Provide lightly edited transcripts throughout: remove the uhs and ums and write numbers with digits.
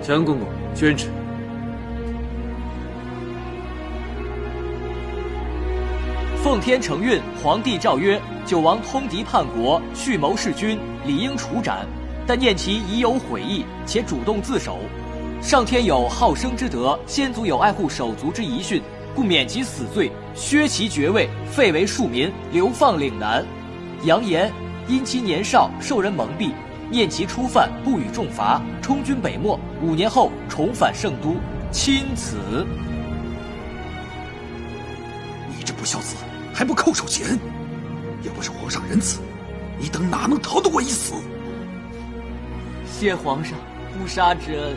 江公公宣旨。奉天承运，皇帝诏曰：九王通敌叛国，蓄谋弑君，理应处斩。但念其已有悔意，且主动自首，上天有好生之德，先祖有爱护手足之遗训，故免其死罪，削其爵位，废为庶民，流放岭南。扬言因其年少，受人蒙蔽，念其初犯，不予重罚，充军北漠，5年后重返圣都，钦此。你这不孝子，还不叩首谢恩！要不是皇上仁慈，你等哪能逃得过一死？谢皇上不杀之恩。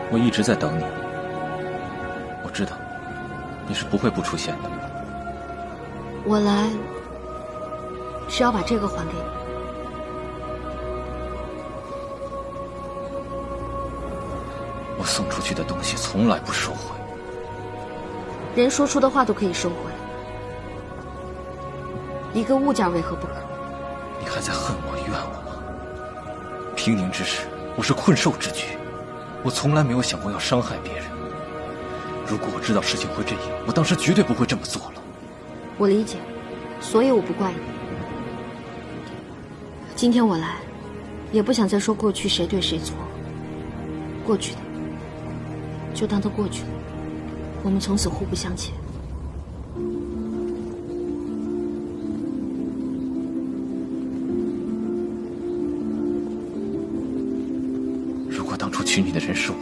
我一直在等你，我知道你是不会不出现的。我来是要把这个还给你。我送出去的东西从来不收回。人说出的话都可以收回，一个物件为何不可？你还在恨我怨我吗？平宁之时，我是困兽之躯，我从来没有想过要伤害别人。如果我知道事情会这样，我当时绝对不会这么做了。我理解，所以我不怪你。今天我来，也不想再说过去谁对谁错。过去的，就当它过去了，我们从此互不相欠。如果当初娶你的人是我，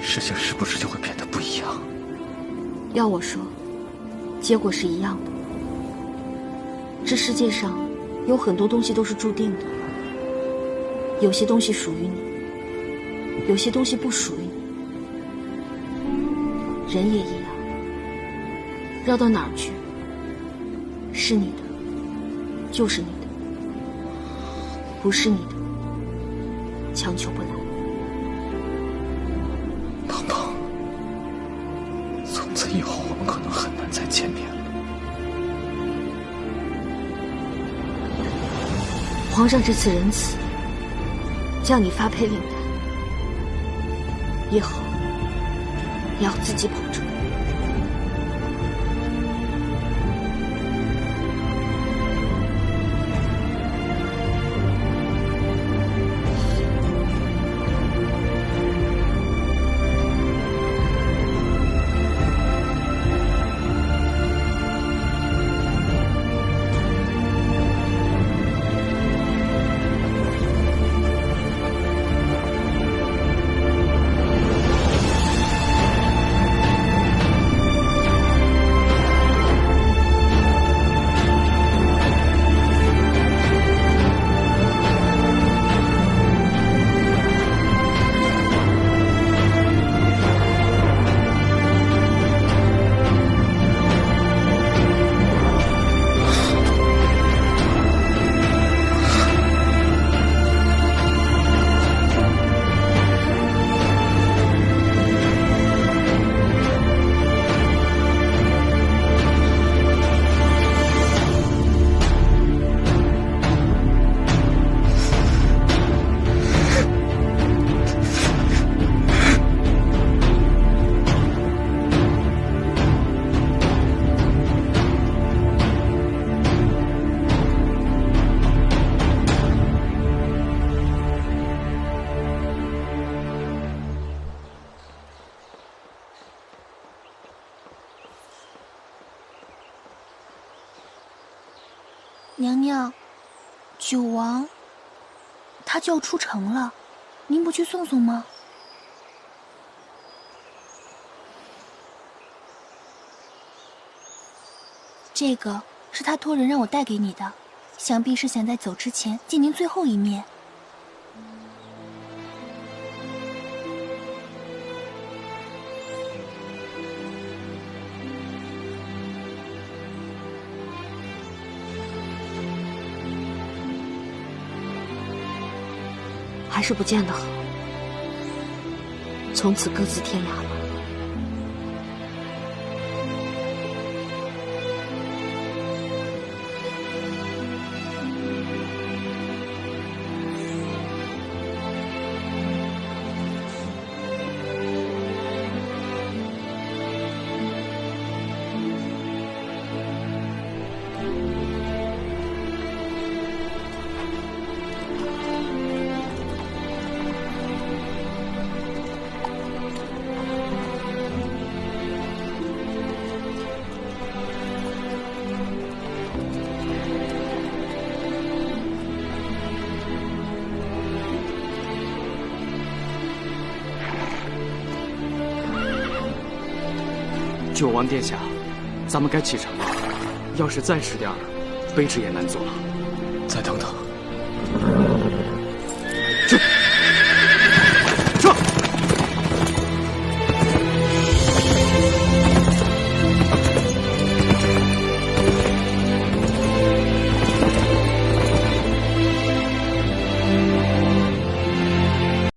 事情是不是就会变得不一样？要我说，结果是一样的。这世界上有很多东西都是注定的，有些东西属于你，有些东西不属于你。人也一样，绕到哪儿去，是你的就是你的，不是你的强求不来。鹏鹏，从此以后我们可能很难再见面了。皇上这次仁慈，叫你发配岭南，以后也要自己保重。娘娘，九王他就要出城了，您不去送送吗？这个是他托人让我带给你的，想必是想在走之前见您最后一面。还是不见得好，从此各自天涯吧。九王殿下，咱们该启程了。要是再迟点儿，卑职也难做了。再等等。这。